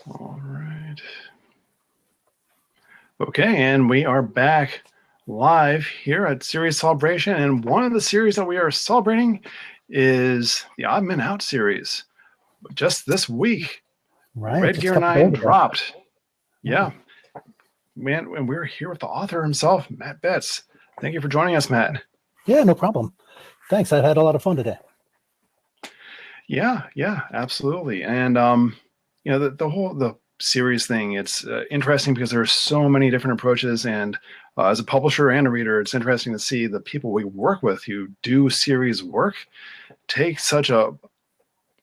All right. Okay, and we are back live here at Series Celebration, and one of the series that we are celebrating is the Odd Men Out series. Just this week, Right. Red Just Gear a couple 9 days ago. dropped. Yeah. Man, and we're here with the author himself, Matt Betts. Thank you for joining us, Matt. Yeah, no problem. Thanks. I've had a lot of fun today. Yeah, absolutely. And the series thing, it's interesting because there's so many different approaches, and as a publisher and a reader, it's interesting to see the people we work with who do series work take such a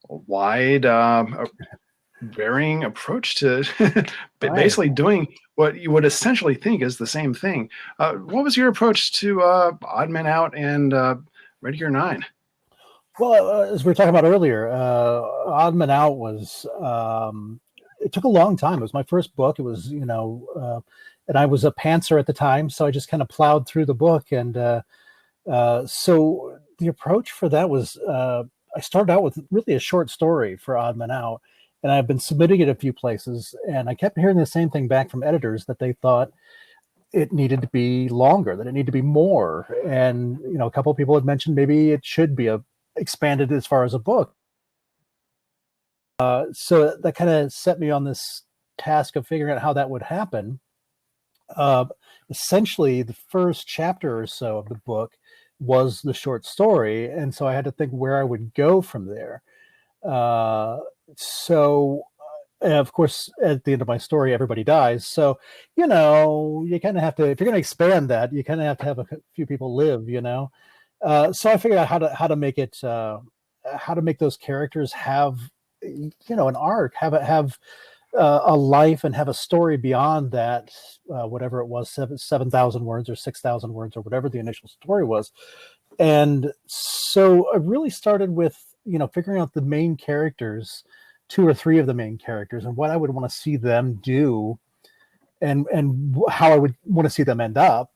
wide varying approach to basically doing what you would essentially think is the same thing. What was your approach to Odd Men Out and Red Gear 9? Well, as we were talking about earlier, Odd Men Out was, it took a long time. It was my first book. It was, and I was a pantser at the time, so I just kind of plowed through the book. And so the approach for that was, I started out with really a short story for Odd Men Out, and I've been submitting it a few places, and I kept hearing the same thing back from editors, that they thought it needed to be longer, that it needed to be more. And, a couple of people had mentioned maybe it should be expanded as far as a book. So that kind of set me on this task of figuring out how that would happen. Essentially, the first chapter or so of the book was the short story, and so I had to think where I would go from there. Of course, at the end of my story, everybody dies. So, you kind of have to, if you're going to expand that, you kind of have to have a few people live, So I figured out how to make it, how to make those characters have, an arc, have a life, and have a story beyond that, whatever it was, 7,000 words or 6,000 words or whatever the initial story was. And so I really started with, figuring out the main characters, 2 or 3 of the main characters, and what I would want to see them do, and how I would want to see them end up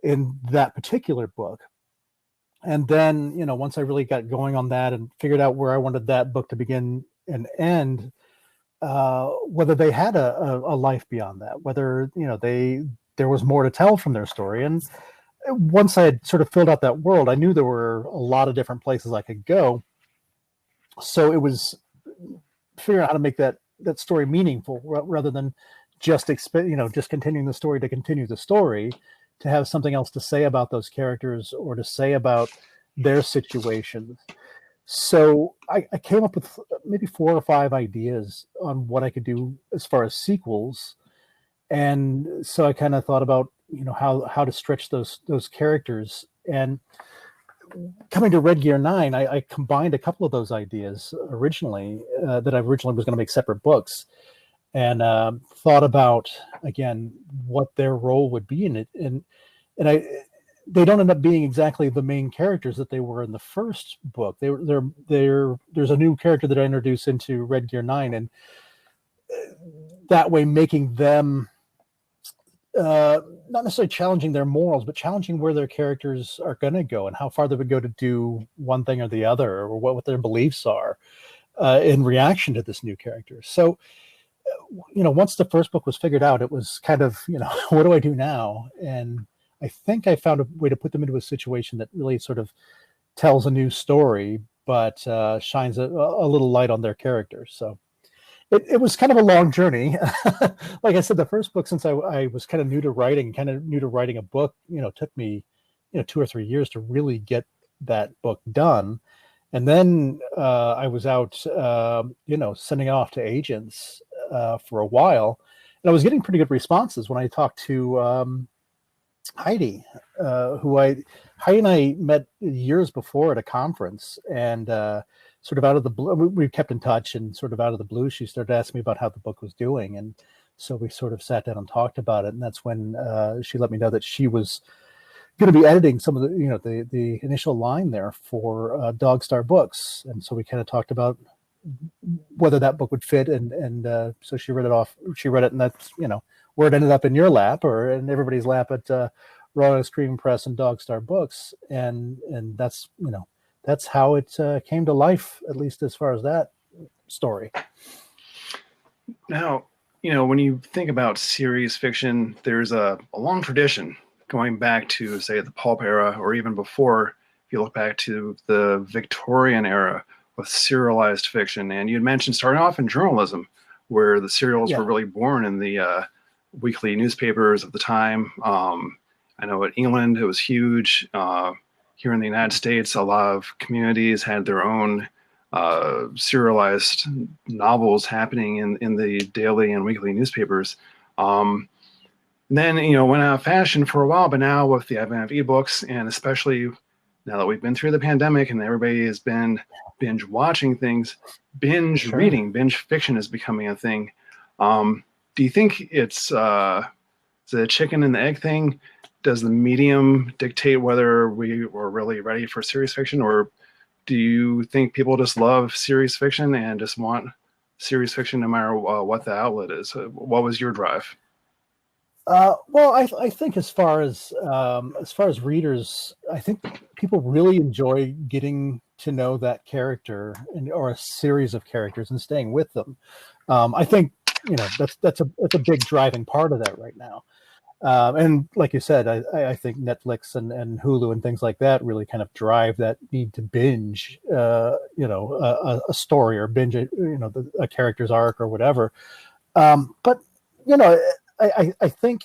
in that particular book. And then, once I really got going on that and figured out where I wanted that book to begin and end, whether they had a life beyond that, whether, there was more to tell from their story. And once I had sort of filled out that world, I knew there were a lot of different places I could go. So it was figuring out how to make that story meaningful, rather than just continuing the story to continue the story, to have something else to say about those characters or to say about their situations. So I came up with maybe 4 or 5 ideas on what I could do as far as sequels. And so I kind of thought about, how to stretch those characters. And coming to Red Gear 9, I combined a couple of those ideas originally, that I originally was going to make separate books, and thought about, again, what their role would be in it. And they don't end up being exactly the main characters that they were in the first book. There's a new character that I introduced into Red Gear 9, and that way making them not necessarily challenging their morals, but challenging where their characters are going to go and how far they would go to do one thing or the other, or what their beliefs are in reaction to this new character. So, once the first book was figured out, it was kind of, what do I do now? And I think I found a way to put them into a situation that really sort of tells a new story, but shines a little light on their characters. So it was kind of a long journey. Like I said, the first book, since I was kind of new to writing a book, took me, 2 or 3 years to really get that book done. And then I was out, sending it off to agents for a while, and I was getting pretty good responses when I talked to Heidi, Heidi and I met years before at a conference, and sort of out of the blue, we kept in touch, and sort of out of the blue, she started asking me about how the book was doing. And so we sort of sat down and talked about it. And that's when she let me know that she was going to be editing some of the initial line there for Dog Star Books. And so we kind of talked about whether that book would fit. And so she read it, and that's, where it ended up in your lap, or in everybody's lap at Royal Screaming Press and Dog Star Books. And that's, that's how it came to life, at least as far as that story. Now, when you think about series fiction, there's a long tradition going back to, say, the pulp era, or even before. If you look back to the Victorian era with serialized fiction, and you'd mentioned starting off in journalism, where the serials were Yeah. really born in the weekly newspapers of the time. I know in England it was huge. Here in the United States, a lot of communities had their own serialized novels happening in the daily and weekly newspapers. Then, went out of fashion for a while, but now with the advent of ebooks, and especially now that we've been through the pandemic and everybody has been binge watching things, binge Sure. reading, binge fiction is becoming a thing. Do you think it's the chicken and the egg thing? Does the medium dictate whether we are really ready for series fiction, or do you think people just love series fiction and just want series fiction no matter what the outlet is? What was your drive? Well, I think as far as readers, I think people really enjoy getting to know that character or a series of characters and staying with them. I think that's a big driving part of that right now. And like you said, I think Netflix and Hulu and things like that really kind of drive that need to binge, a story, or binge, a character's arc or whatever. But you know, I think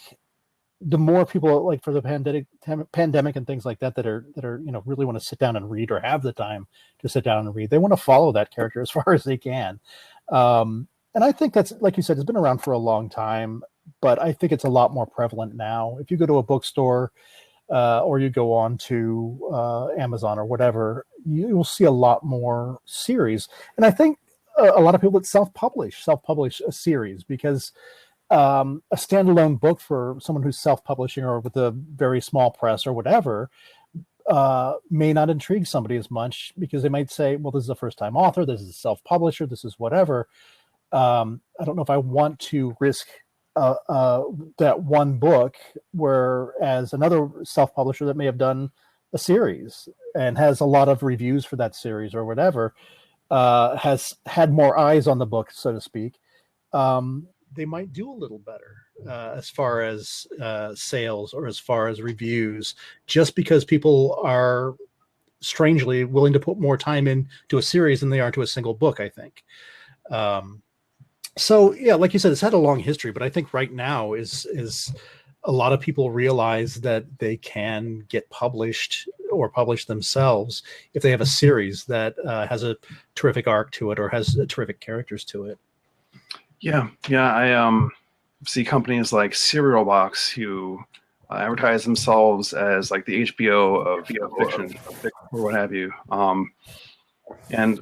the more people, like for the pandemic and things like that, that are really want to sit down and read, or have the time to sit down and read, they want to follow that character as far as they can. And I think that's, like you said, it's been around for a long time, but I think it's a lot more prevalent now. If you go to a bookstore, or you go on to Amazon or whatever, you will see a lot more series. And I think a lot of people that self-publish a series, because a standalone book for someone who's self-publishing or with a very small press or whatever may not intrigue somebody as much, because they might say, well, this is a first-time author, this is a self-publisher, this is whatever. I don't know if I want to risk that one book, whereas another self-publisher that may have done a series and has a lot of reviews for that series or whatever, has had more eyes on the book, so to speak. They might do a little better as far as sales, or as far as reviews, just because people are strangely willing to put more time into a series than they are to a single book, I think. So yeah, like you said, it's had a long history, but I think right now is a lot of people realize that they can get published or publish themselves if they have a series that has a terrific arc to it, or has terrific characters to it. Yeah, I see companies like Serial Box who advertise themselves as like the HBO of fiction or what have you. And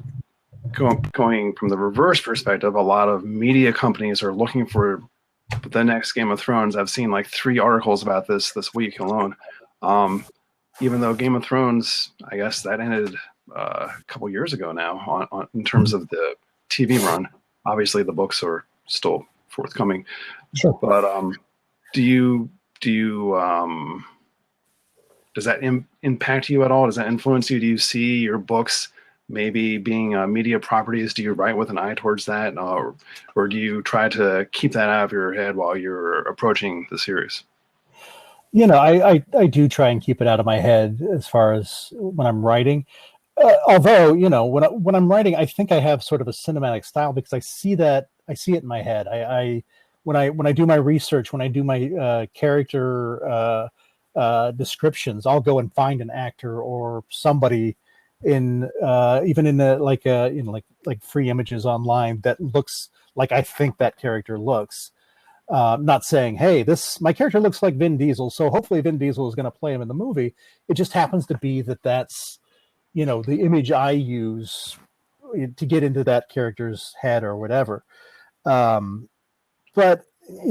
going from the reverse perspective, a lot of media companies are looking for the next Game of Thrones. I've seen like 3 articles about this week alone. Even though Game of Thrones, I guess that ended a couple years ago now in terms of the TV run. Obviously, the books are still forthcoming. Sure. But do you does that impact you at all? Does that influence you? Do you see your books maybe being media properties? Do you write with an eye towards that, or do you try to keep that out of your head while you're approaching the series? I do try and keep it out of my head as far as when I'm writing. Although, when I'm writing, I think I have sort of a cinematic style, because I see it in my head. When I do my research, when I do my character descriptions, I'll go and find an actor or somebody in even in like free images online that looks like I think that character looks. Not saying, hey, my character looks like Vin Diesel, so hopefully Vin Diesel is going to play him in the movie. It just happens to be that's the image I use to get into that character's head or whatever. But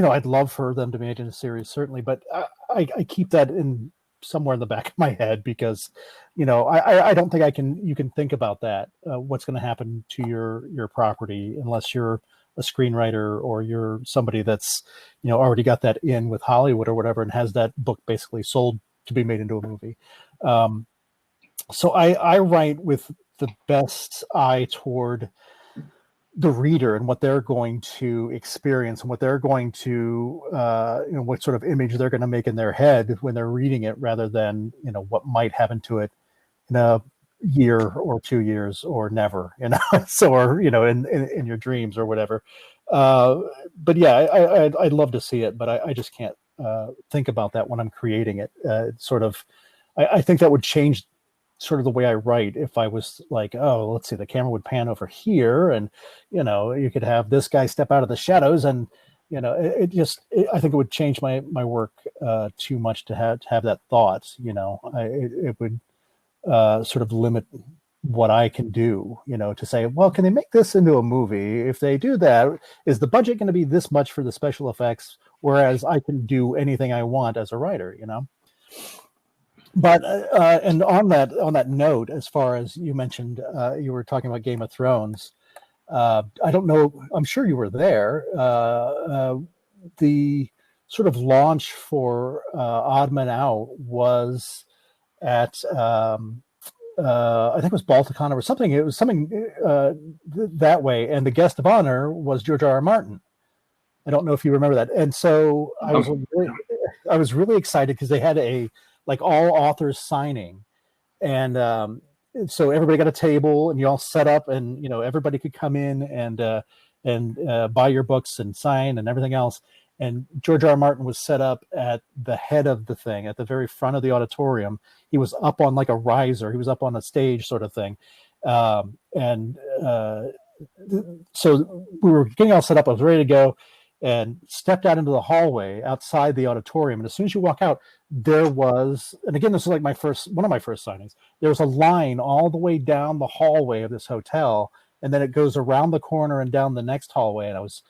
I'd love for them to be made in a series, certainly, but I keep that in somewhere in the back of my head, because I don't think you can think about that, what's going to happen to your property, unless you're a screenwriter or you're somebody that's already got that in with Hollywood or whatever, and has that book basically sold to be made into a movie. So I write with the best eye toward the reader and what they're going to experience and what they're going to, what sort of image they're going to make in their head when they're reading it, rather than, what might happen to it in a year or 2 years or never, so, or, in your dreams or whatever. But yeah, I'd love to see it, but I just can't think about that when I'm creating it. Sort of, I think that would change sort of the way I write if I was like, oh, let's see, the camera would pan over here, and you could have this guy step out of the shadows, and I think it would change my work too much to have that thought. It would sort of limit what I can do, to say, well, can they make this into a movie? If they do that, is the budget going to be this much for the special effects? Whereas I can do anything I want as a writer, But and on that note, as far as you mentioned, you were talking about Game of Thrones. I don't know. I'm sure you were there. The sort of launch for Odd Man Out was at I think it was Balticon or something. It was something that way, and the guest of honor was George R.R. Martin. I don't know if you remember that. And so I was really excited because they had a all authors signing, and so everybody got a table and you all set up, and everybody could come in and buy your books and sign and everything else. And George R. R. Martin was set up at the head of the thing, at the very front of the auditorium. He was up on like a riser. He was up on a stage sort of thing. So we were getting all set up. I was ready to go, and stepped out into the hallway outside the auditorium. And as soon as you walk out, there was, and again, this is like one of my first signings, there was a line all the way down the hallway of this hotel, and then it goes around the corner and down the next hallway. And I was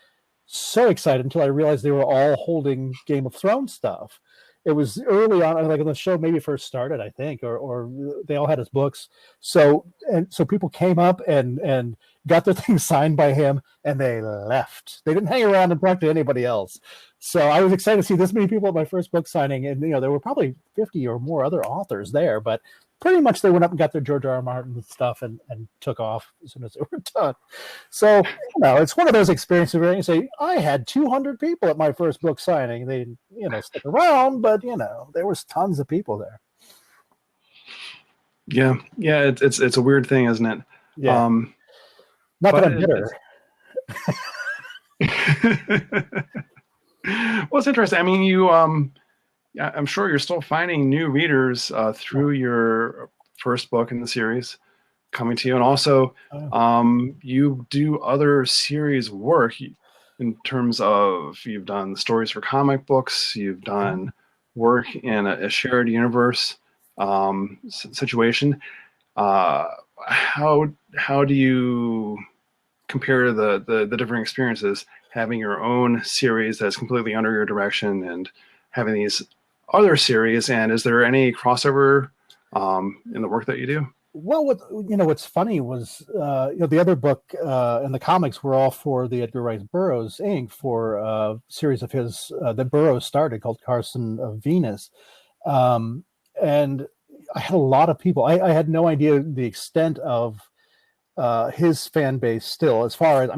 so excited until I realized they were all holding Game of Thrones stuff. It was early on, like when the show maybe first started, I think, or they all had his books. So people came up and got their things signed by him, and they left. They didn't hang around and talk to anybody else. So I was excited to see this many people at my first book signing, and there were probably 50 or more other authors there, but pretty much they went up and got their George R. R. Martin stuff and took off as soon as they were done. So it's one of those experiences where you say, I had 200 people at my first book signing. They didn't stick around, but there was tons of people there. Yeah, it's a weird thing, isn't it? Yeah. Not that I'm bitter. Well, it's interesting. I mean, I'm sure you're still finding new readers through your first book in the series coming to you. And also, you do other series work in terms of, you've done stories for comic books, you've done work in a shared universe situation. How do you compare the different experiences, having your own series that's completely under your direction and having these other series, and is there any crossover in the work that you do? Well, what's funny was the other book and the comics were all for the Edgar Rice Burroughs Inc. for a series of his that Burroughs started called Carson of Venus, and I had a lot of people. I had no idea the extent of his fan base still, as far as, I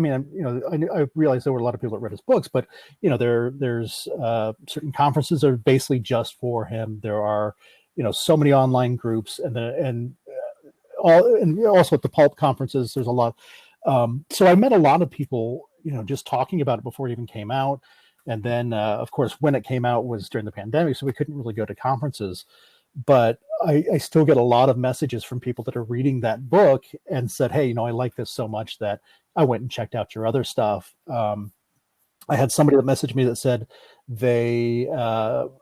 realized there were a lot of people that read his books, but there's certain conferences that are basically just for him. There are so many online groups, and also at the pulp conferences there's a lot. So I met a lot of people just talking about it before it even came out, and then of course when it came out was during the pandemic, so we couldn't really go to conferences. But I still get a lot of messages from people that are reading that book and said, hey, I like this so much that I went and checked out your other stuff. I had somebody that messaged me that said they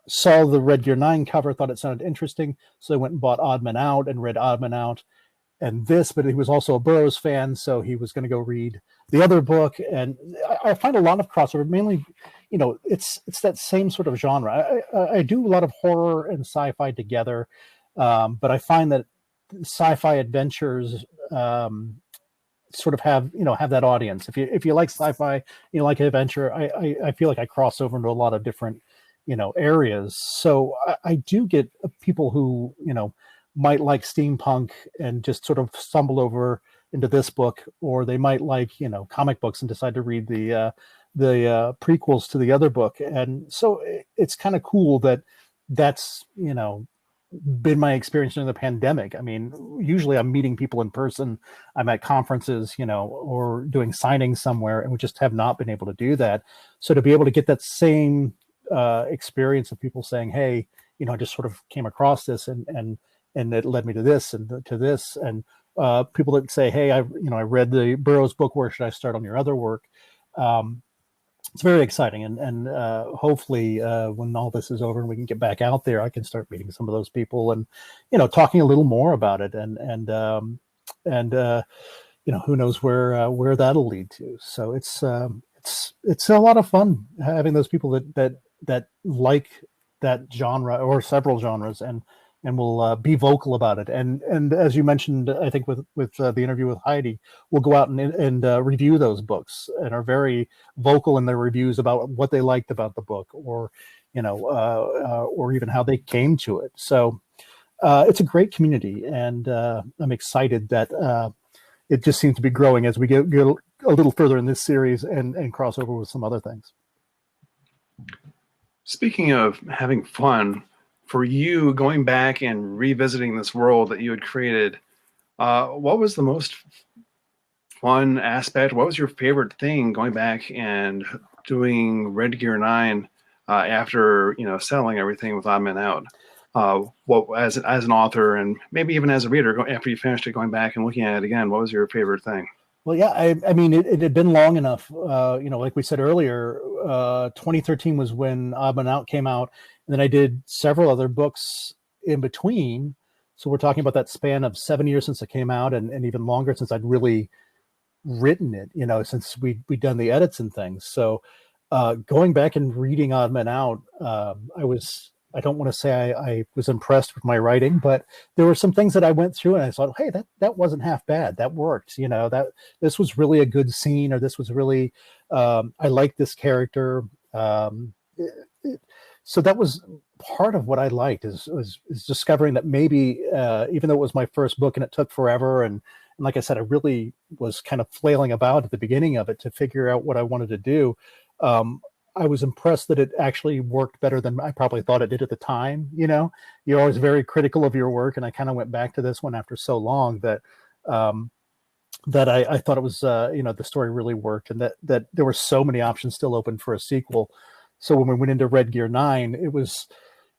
saw the Red Gear 9 cover, thought it sounded interesting, so they went and bought Odd Man Out and read Odd Man Out and this, but he was also a Burroughs fan, so he was going to go read the other book. And I find a lot of crossover, mainly, it's that same sort of genre. I do a lot of horror and sci-fi together, but I find that sci-fi adventures sort of have that audience. If you like sci-fi, like adventure, I feel like I cross over into a lot of different areas. So I do get people who might like steampunk and just sort of stumble over into this book, or they might like, you know, comic books and decide to read the prequels to the other book. And so it's kind of cool that that's, you know, been my experience during the pandemic. I mean, usually I'm meeting people in person, I'm at conferences, you know, or doing signings somewhere, and we just have not been able to do that. So to be able to get that same experience of people saying, hey, you know, I just sort of came across this and it led me to this and to this, and people that say, hey, I read the Burroughs book, where should I start on your other work? It's very exciting, and hopefully when all this is over and we can get back out there, I can start meeting some of those people and, you know, talking a little more about it, and you know, who knows where that'll lead to. So it's a lot of fun having those people that like that genre or several genres and will be vocal about it. And as you mentioned, I think with the interview with Heidi, will go out and review those books and are very vocal in their reviews about what they liked about the book, or, you know, or even how they came to it. So it's a great community, and I'm excited that it just seems to be growing as we get a little further in this series and cross over with some other things. Speaking of having fun, for you going back and revisiting this world that you had created, what was the most fun aspect? What was your favorite thing going back and doing Red Gear 9 after, you know, settling everything with Odd Man Out? What, as an author, and maybe even as a reader, after you finished it, going back and looking at it again, what was your favorite thing? Well, yeah, I mean, it had been long enough. You know, like we said earlier, 2013 was when Odd Man Out came out, and then I did several other books in between. So we're talking about that span of 7 years since it came out, and even longer since I'd really written it, you know, since we'd done the edits and things. So going back and reading Odd Man Out, I don't want to say I was impressed with my writing, but there were some things that I went through and I thought, hey, that wasn't half bad. That worked. You know, that this was really a good scene, or this was really, I like this character. So that was part of what I liked is discovering that maybe, even though it was my first book and it took forever, and like I said, I really was kind of flailing about at the beginning of it to figure out what I wanted to do. I was impressed that it actually worked better than I probably thought it did at the time. You know, you're always very critical of your work, and I kind of went back to this one after so long that I thought it was, you know, the story really worked, and that there were so many options still open for a sequel. So when we went into Red Gear 9, it was,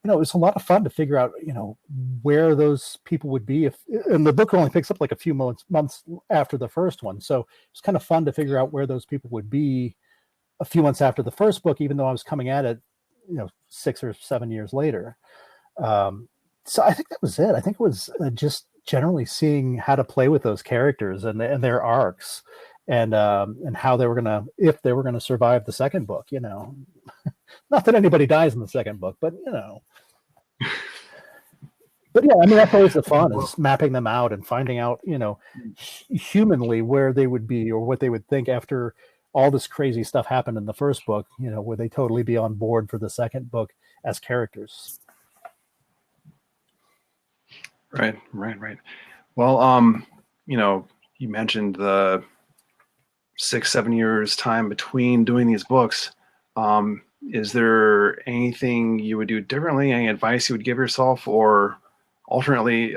you know, it was a lot of fun to figure out, you know, where those people would be and the book only picks up like a few months after the first one. So it's kind of fun to figure out where those people would be a few months after the first book, even though I was coming at it, you know, 6 or 7 years later. So I think that was it. I think it was just generally seeing how to play with those characters and their arcs, and how they were if they were gonna survive the second book. You know, not that anybody dies in the second book, but you know. But yeah, I mean, that's always the fun, is mapping them out and finding out, you know, humanly where they would be or what they would think after all this crazy stuff happened in the first book. You know, would they totally be on board for the second book as characters? Right. Well, you know, you mentioned the 6-7 years time between doing these books. Is there anything you would do differently? Any advice you would give yourself, or alternately,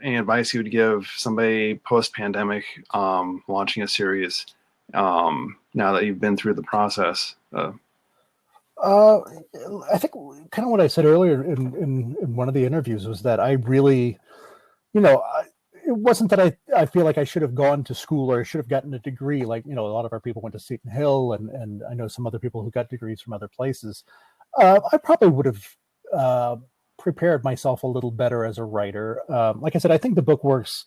any advice you would give somebody post-pandemic launching a series now that you've been through the process? I think kind of what I said earlier in one of the interviews was that I really, you know, it wasn't that I feel like I should have gone to school or I should have gotten a degree. Like, you know, a lot of our people went to Seton Hill, and I know some other people who got degrees from other places. I probably would have prepared myself a little better as a writer. Like I said, I think the book works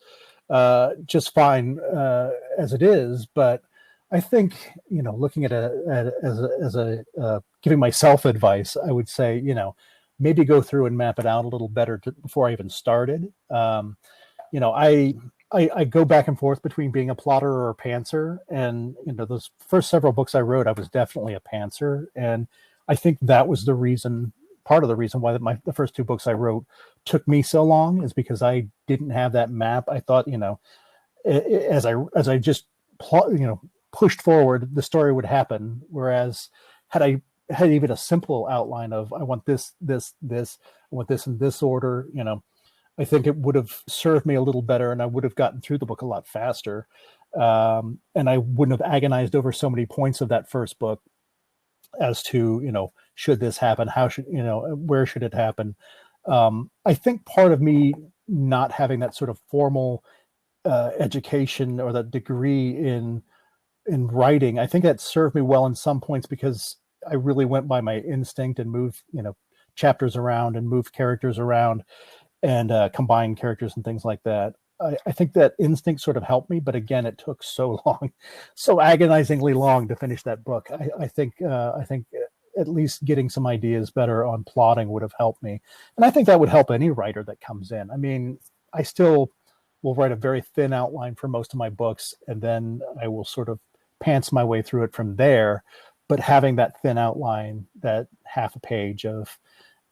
just fine as it is, but I think, you know, looking at giving myself advice, I would say, you know, maybe go through and map it out a little better before I even started. You know, I go back and forth between being a plotter or a pantser, and you know, those first several books I wrote, I was definitely a pantser, and I think that was the reason, part of the reason why the first two books I wrote took me so long, is because I didn't have that map. I thought, you know, as I just pushed forward, the story would happen. Whereas had I had even a simple outline of I want this, I want this in this order, I think it would have served me a little better, and I would have gotten through the book a lot faster. And I wouldn't have agonized over so many points of that first book as to, should this happen? How should, where should it happen? I think part of me not having that sort of formal education or that degree in writing, I think that served me well in some points, because I really went by my instinct and moved, chapters around and moved characters around and combined characters and things like that. I think that instinct sort of helped me, but again, it took so long, so agonizingly long to finish that book. I think at least getting some ideas better on plotting would have helped me. And I think that would help any writer that comes in. I mean, I still will write a very thin outline for most of my books, and then I will sort of pants my way through it from there. But having that thin outline, that half a page of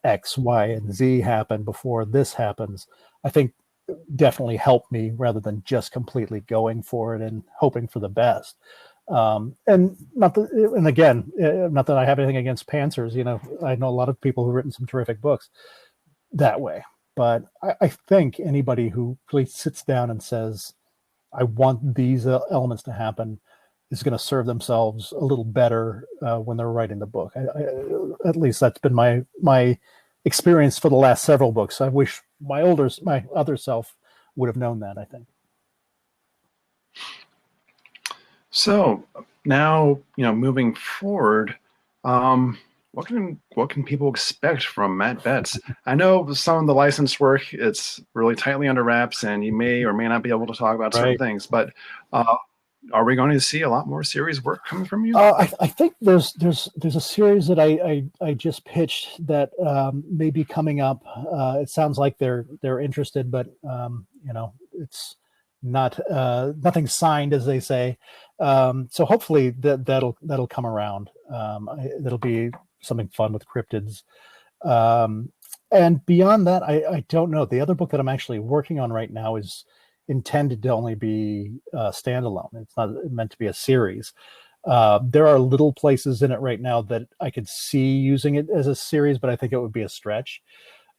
X, Y, and Z happen before this happens, I think definitely helped me, rather than just completely going for it and hoping for the best. And again, not that I have anything against pantsers. I know a lot of people who've written some terrific books that way. But I think anybody who really sits down and says, I want these elements to happen, is going to serve themselves a little better when they're writing the book. At least that's been my experience for the last several books. I wish my other self would have known that, I think. So now, moving forward, what can people expect from Matt Betts? I know some of the licensed work, it's really tightly under wraps, and you may or may not be able to talk about certain things, but are we going to see a lot more series work coming from you? I think there's a series that I just pitched that may be coming up. It sounds like they're interested, but it's not nothing signed, as they say. So hopefully that'll come around. That'll be something fun with cryptids. And beyond that, I don't know. The other book that I'm actually working on right now is intended to only be standalone. It's not meant to be a series. There are little places in it right now that I could see using it as a series, but I think it would be a stretch.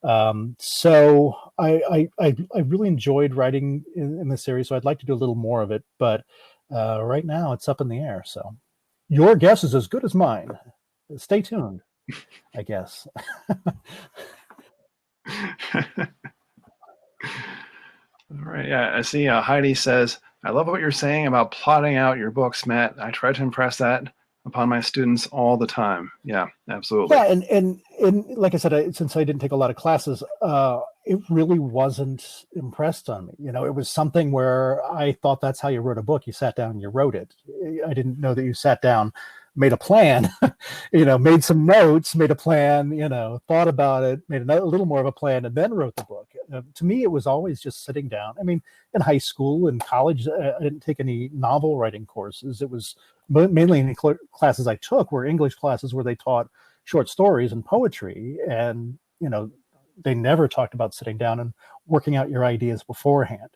So I really enjoyed writing in the series, so I'd like to do a little more of it, but right now it's up in the air. So your guess is as good as mine. Stay tuned, I guess. All right. Yeah, I see Heidi says, I love what you're saying about plotting out your books, Matt. I try to impress that upon my students all the time. Yeah, absolutely. Yeah, and like I said, since I didn't take a lot of classes, it really wasn't impressed on me. It was something where I thought that's how you wrote a book. You sat down and you wrote it. I didn't know that you sat down, made a plan, made some notes, made a plan, thought about it, made a little more of a plan, and then wrote the book. To me, it was always just sitting down. I mean, in high school and college, I didn't take any novel writing courses. It was mainly any classes I took were English classes where they taught short stories and poetry. And, they never talked about sitting down and working out your ideas beforehand.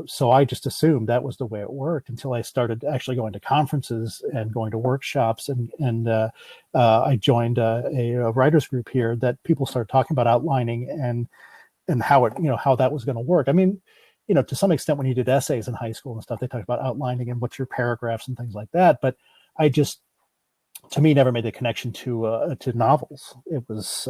So I just assumed that was the way it worked until I started actually going to conferences and going to workshops. And I joined a writers group here that people started talking about outlining and how it, how that was going to work. I mean, to some extent, when you did essays in high school and stuff, they talked about outlining and what's your paragraphs and things like that. But I just, to me, never made the connection to novels. It was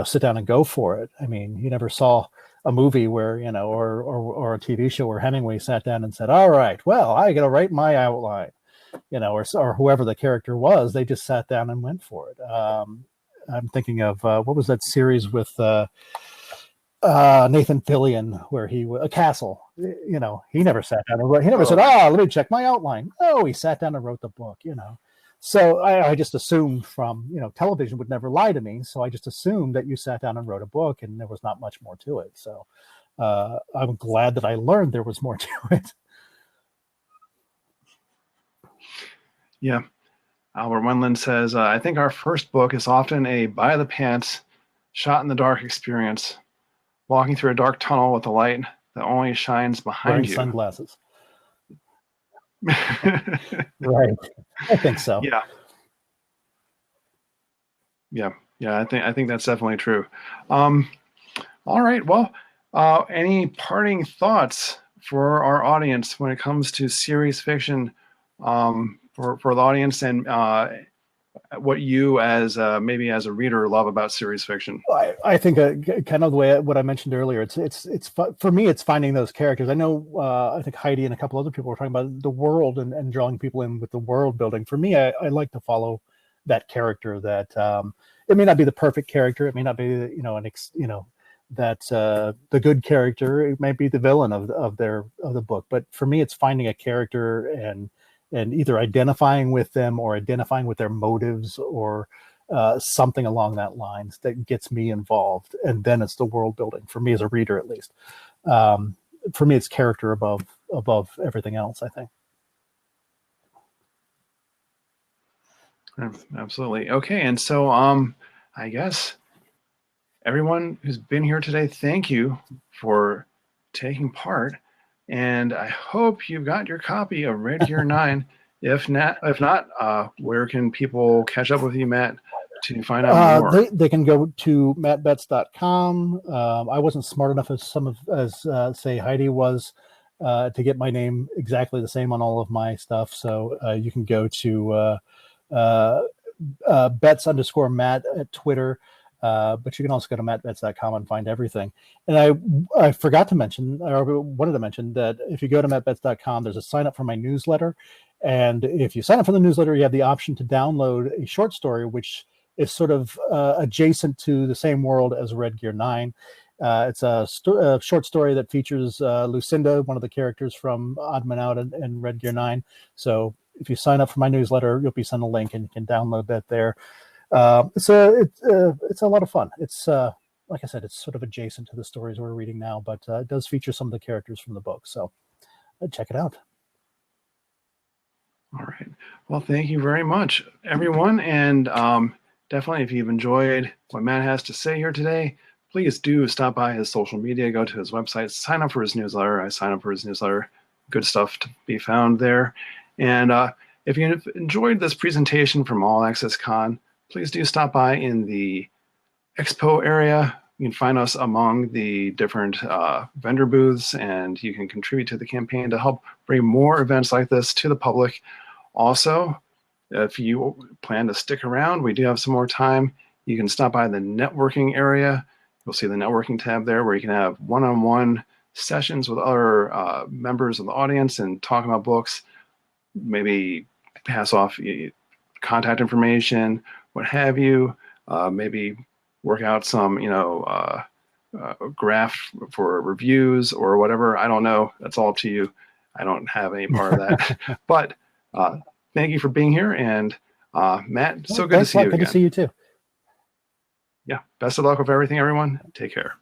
sit down and go for it. I mean, you never saw a movie where, or a TV show where Hemingway sat down and said, all right, well, I got to write my outline, or whoever the character was. They just sat down and went for it. I'm thinking of, what was that series with Nathan Fillion where A Castle, he never sat down and wrote, he never said, let me check my outline. No, he sat down and wrote the book, So I just assumed from, television would never lie to me. So I just assumed that you sat down and wrote a book and there was not much more to it. So I'm glad that I learned there was more to it. Yeah. Albert Wendland says, I think our first book is often a by the pants, shot in the dark experience, walking through a dark tunnel with a light that only shines Wearing behind you. sunglasses. Right. I think so. Yeah. I think that's definitely true. All right. Well, any parting thoughts for our audience when it comes to series fiction, for the audience, and what you as maybe as a reader love about series fiction? I think kind of the way what I mentioned earlier. It's for me. It's finding those characters. I know. I think Heidi and a couple other people were talking about the world and drawing people in with the world building. For me, I like to follow that character. That it may not be the perfect character. It may not be that the good character. It might be the villain of the book. But for me, it's finding a character and either identifying with them or identifying with their motives or something along that lines that gets me involved. And then it's the world building for me as a reader, at least. For me, it's character above everything else, I think. Absolutely. Okay. And so I guess everyone who's been here today, thank you for taking part. And I hope you got your copy of Red Gear 9. If not, where can people catch up with you, Matt, to find out more? They can go to mattbetts.com. I wasn't smart enough as say Heidi was to get my name exactly the same on all of my stuff. So you can go to Betts_Matt at Twitter. But you can also go to mattbetts.com and find everything. And I forgot to mention, or wanted to mention, that if you go to mattbetts.com, there's a sign up for my newsletter. And if you sign up for the newsletter, you have the option to download a short story, which is sort of adjacent to the same world as Red Gear 9. It's a short story that features Lucinda, one of the characters from Odd Man Out and Red Gear 9. So if you sign up for my newsletter, you'll be sent a link and you can download that there. It's a lot of fun. It's like I said, it's sort of adjacent to the stories we're reading now, but it does feature some of the characters from the book. So check it out. All right. Well, thank you very much, everyone. And definitely, if you've enjoyed what Matt has to say here today, please do stop by his social media, go to his website, sign up for his newsletter. I sign up for his newsletter. Good stuff to be found there. And if you enjoyed this presentation from AllAccessCon, please do stop by in the expo area. You can find us among the different vendor booths, and you can contribute to the campaign to help bring more events like this to the public. Also, if you plan to stick around, we do have some more time. You can stop by the networking area. You'll see the networking tab there where you can have one-on-one sessions with other members of the audience and talk about books, maybe pass off contact information, what have you, maybe work out some, graph for reviews or whatever. I don't know. That's all up to you. I don't have any part of that. But thank you for being here. And Matt, so good to see you again. Good to see you too. Yeah. Best of luck with everything, everyone. Take care.